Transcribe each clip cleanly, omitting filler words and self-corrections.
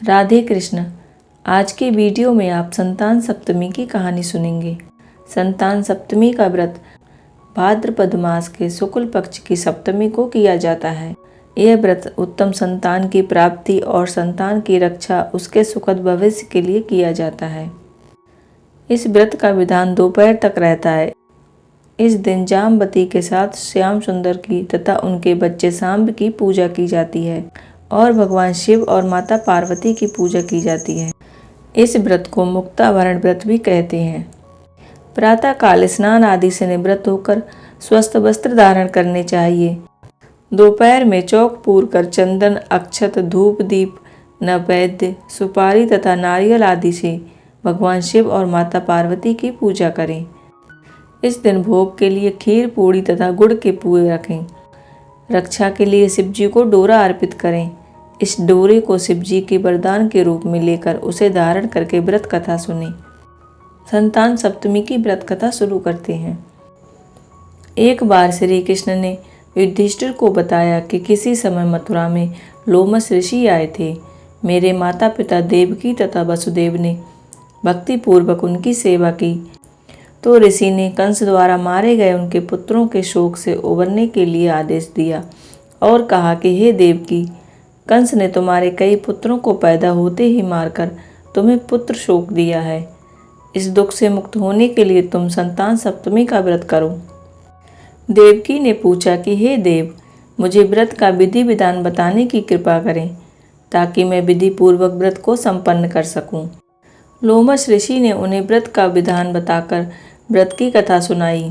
राधे कृष्ण। आज के वीडियो में आप संतान सप्तमी की कहानी सुनेंगे। संतान सप्तमी का व्रत भाद्रपद मास के शुक्ल पक्ष की सप्तमी को किया जाता है। यह व्रत उत्तम संतान की प्राप्ति और संतान की रक्षा उसके सुखद भविष्य के लिए किया जाता है। इस व्रत का विधान दोपहर तक रहता है। इस दिन जामवती के साथ श्याम सुंदर की तथा उनके बच्चे सांब की पूजा की जाती है और भगवान शिव और माता पार्वती की पूजा की जाती है। इस व्रत को मुक्तावरण व्रत भी कहते हैं। प्रातः काल स्नान आदि से निवृत्त होकर स्वस्थ वस्त्र धारण करने चाहिए। दोपहर में चौक पूर कर चंदन, अक्षत, धूप, दीप, नैवेद्य, सुपारी तथा नारियल आदि से भगवान शिव और माता पार्वती की पूजा करें। इस दिन भोग के लिए खीर, पूड़ी तथा गुड़ के पुए रखें। रक्षा के लिए शिवजी को डोरा अर्पित करें। इस डोरे को शिवजी के वरदान के रूप में लेकर उसे धारण करके व्रत कथा सुनें। संतान सप्तमी की व्रत कथा शुरू करते हैं। एक बार श्री कृष्ण ने युधिष्ठिर को बताया कि किसी समय मथुरा में लोमस ऋषि आए थे। मेरे माता पिता देवकी तथा वसुदेव ने भक्ति पूर्वक उनकी सेवा की तो ऋषि ने कंस द्वारा मारे गए उनके पुत्रों के शोक से उबरने के लिए आदेश दिया और कहा कि हे देवकी, कंस ने तुम्हारे कई पुत्रों को पैदा होते ही मारकर तुम्हें पुत्र शोक दिया है। इस दुख से मुक्त होने के लिए तुम संतान सप्तमी का व्रत करो। देवकी ने पूछा कि हे देव, मुझे व्रत का विधि विधान बताने की कृपा करें ताकि मैं विधि पूर्वक व्रत को संपन्न कर सकूं। लोमस ऋषि ने उन्हें व्रत का विधान बताकर व्रत की कथा सुनाई।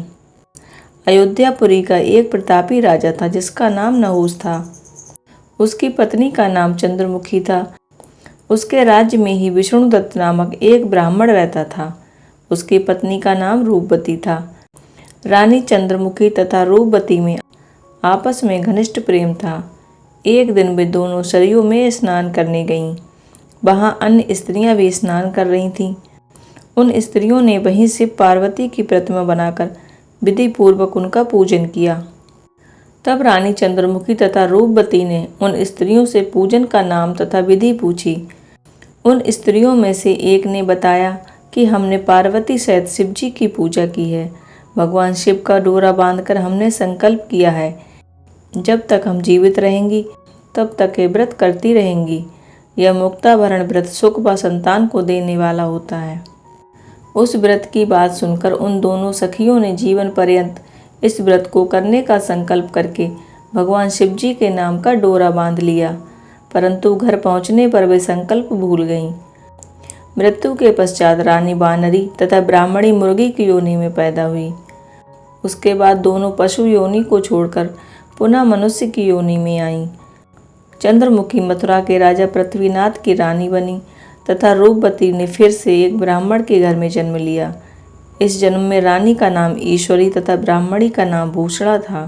अयोध्यापुरी का एक प्रतापी राजा था जिसका नाम नहुष था। उसकी पत्नी का नाम चंद्रमुखी था। उसके राज्य में ही विष्णुदत्त नामक एक ब्राह्मण रहता था। उसकी पत्नी का नाम रूपवती था। रानी चंद्रमुखी तथा रूपवती में आपस में घनिष्ठ प्रेम था। एक दिन वे दोनों सरयू में स्नान करने गईं। वहाँ अन्य स्त्रियां भी स्नान कर रही थीं। उन स्त्रियों ने वहीं से पार्वती की प्रतिमा बनाकर विधि पूर्वक उनका पूजन किया। तब रानी चंद्रमुखी तथा रूपवती ने उन स्त्रियों से पूजन का नाम तथा विधि पूछी। उन स्त्रियों में से एक ने बताया कि हमने पार्वती सहित शिवजी की पूजा की है। भगवान शिव का डोरा बांधकर हमने संकल्प किया है, जब तक हम जीवित रहेंगी तब तक ये व्रत करती रहेंगी। यह मुक्तावरण व्रत सुख व संतान को देने वाला होता है। उस व्रत की बात सुनकर उन दोनों सखियों ने जीवन पर्यंत इस व्रत को करने का संकल्प करके भगवान शिवजी के नाम का डोरा बांध लिया, परंतु घर पहुंचने पर वे संकल्प भूल गईं। मृत्यु के पश्चात रानी वानरी तथा ब्राह्मणी मुर्गी की योनि में पैदा हुई। उसके बाद दोनों पशु योनि को छोड़कर पुनः मनुष्य की योनि में आईं। चंद्रमुखी मथुरा के राजा पृथ्वीनाथ की रानी बनी तथा रूपवती ने फिर से एक ब्राह्मण के घर में जन्म लिया। इस जन्म में रानी का नाम ईश्वरी तथा ब्राह्मणी का नाम भूषणा था।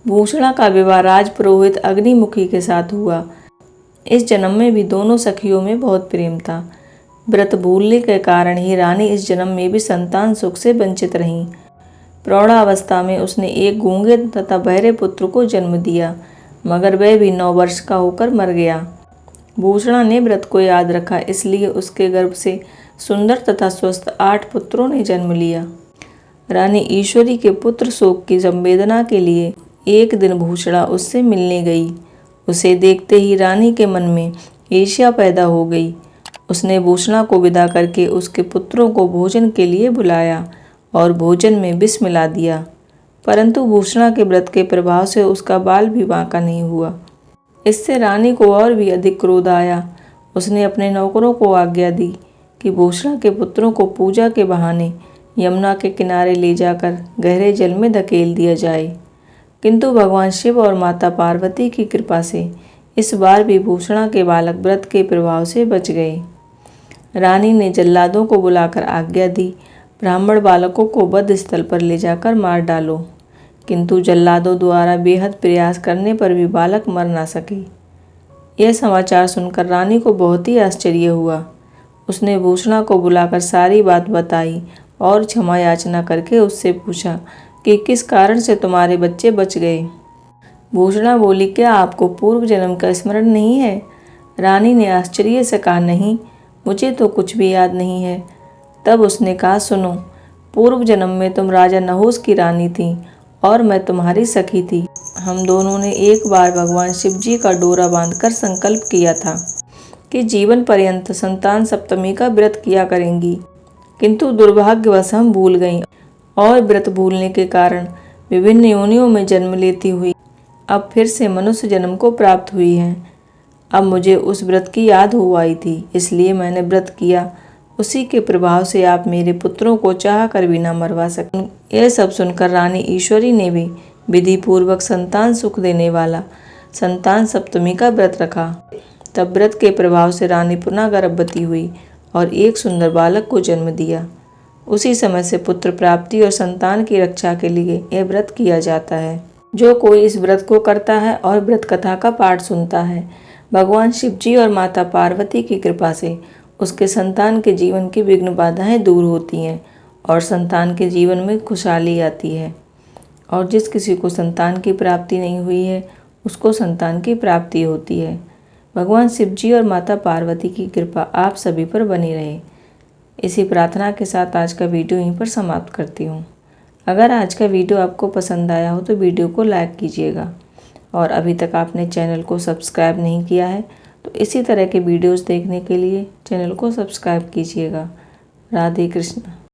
भूषणा का विवाह राजपुरोहित अग्निमुखी के साथ हुआ। इस जन्म में भी दोनों सखियों में बहुत प्रेम था। व्रत भूलने के कारण ही रानी इस जन्म में भी संतान सुख से वंचित रहीं। प्रौढ़ावस्था में उसने एक गूंगे तथा बहरे पुत्र को जन्म दिया, मगर वह भी 9 वर्ष का होकर मर गया। भूषणा ने व्रत को याद रखा, इसलिए उसके गर्भ से सुंदर तथा स्वस्थ 8 पुत्रों ने जन्म लिया। रानी ईश्वरी के पुत्र शोक की संवेदना के लिए एक दिन भूषणा उससे मिलने गई। उसे देखते ही रानी के मन में ईर्ष्या पैदा हो गई। उसने भूषणा को विदा करके उसके पुत्रों को भोजन के लिए बुलाया और भोजन में विष मिला दिया, परंतु भूषणा के व्रत के प्रभाव से उसका बाल भी बांका नहीं हुआ। इससे रानी को और भी अधिक क्रोध आया। उसने अपने नौकरों को आज्ञा दी कि भूषणा के पुत्रों को पूजा के बहाने यमुना के किनारे ले जाकर गहरे जल में धकेल दिया जाए, किंतु भगवान शिव और माता पार्वती की कृपा से इस बार भी भूषणा के बालक व्रत के प्रभाव से बच गए। रानी ने जल्लादों को बुलाकर आज्ञा दी, ब्राह्मण बालकों को वध स्थल पर ले जाकर मार डालो, किंतु जल्लादों द्वारा बेहद प्रयास करने पर भी बालक मर ना सके। यह समाचार सुनकर रानी को बहुत ही आश्चर्य हुआ। उसने भूषणा को बुलाकर सारी बात बताई और क्षमा याचना करके उससे पूछा कि किस कारण से तुम्हारे बच्चे बच गए। भूषणा बोली, क्या आपको पूर्व जन्म का स्मरण नहीं है? रानी ने आश्चर्य से कहा, नहीं, मुझे तो कुछ भी याद नहीं है। तब उसने कहा, सुनो, पूर्व जन्म में तुम राजा नहुस की रानी थी और मैं तुम्हारी सखी थी। हम दोनों ने एक बार भगवान शिव जी का डोरा बांधकर संकल्प किया था कि जीवन पर्यंत संतान सप्तमी का व्रत किया करेंगी, किंतु दुर्भाग्यवश हम भूल गईं और व्रत भूलने के कारण विभिन्न योनियों में जन्म लेती हुई अब फिर से मनुष्य जन्म को प्राप्त हुई हैं। अब मुझे उस व्रत की याद हो आई थी, इसलिए मैंने व्रत किया। उसी के प्रभाव से आप मेरे पुत्रों को चाह कर भी न मरवा सकें। यह सब सुनकर रानी ईश्वरी ने भी विधि पूर्वक संतान सुख देने वाला संतान सप्तमी का व्रत रखा। तब व्रत के प्रभाव से रानी पुनः गर्भवती हुई और एक सुंदर बालक को जन्म दिया। उसी समय से पुत्र प्राप्ति और संतान की रक्षा के लिए यह व्रत किया जाता है। जो कोई इस व्रत को करता है और व्रत कथा का पाठ सुनता है, भगवान शिव जी और माता पार्वती की कृपा से उसके संतान के जीवन की विघ्न बाधाएं दूर होती हैं और संतान के जीवन में खुशहाली आती है। और जिस किसी को संतान की प्राप्ति नहीं हुई है, उसको संतान की प्राप्ति होती है। भगवान शिव जी और माता पार्वती की कृपा आप सभी पर बनी रहे। इसी प्रार्थना के साथ आज का वीडियो यहीं पर समाप्त करती हूँ। अगर आज का वीडियो आपको पसंद आया हो तो वीडियो को लाइक कीजिएगा और अभी तक आपने चैनल को सब्सक्राइब नहीं किया है तो इसी तरह के वीडियोस देखने के लिए चैनल को सब्सक्राइब कीजिएगा। राधे कृष्ण।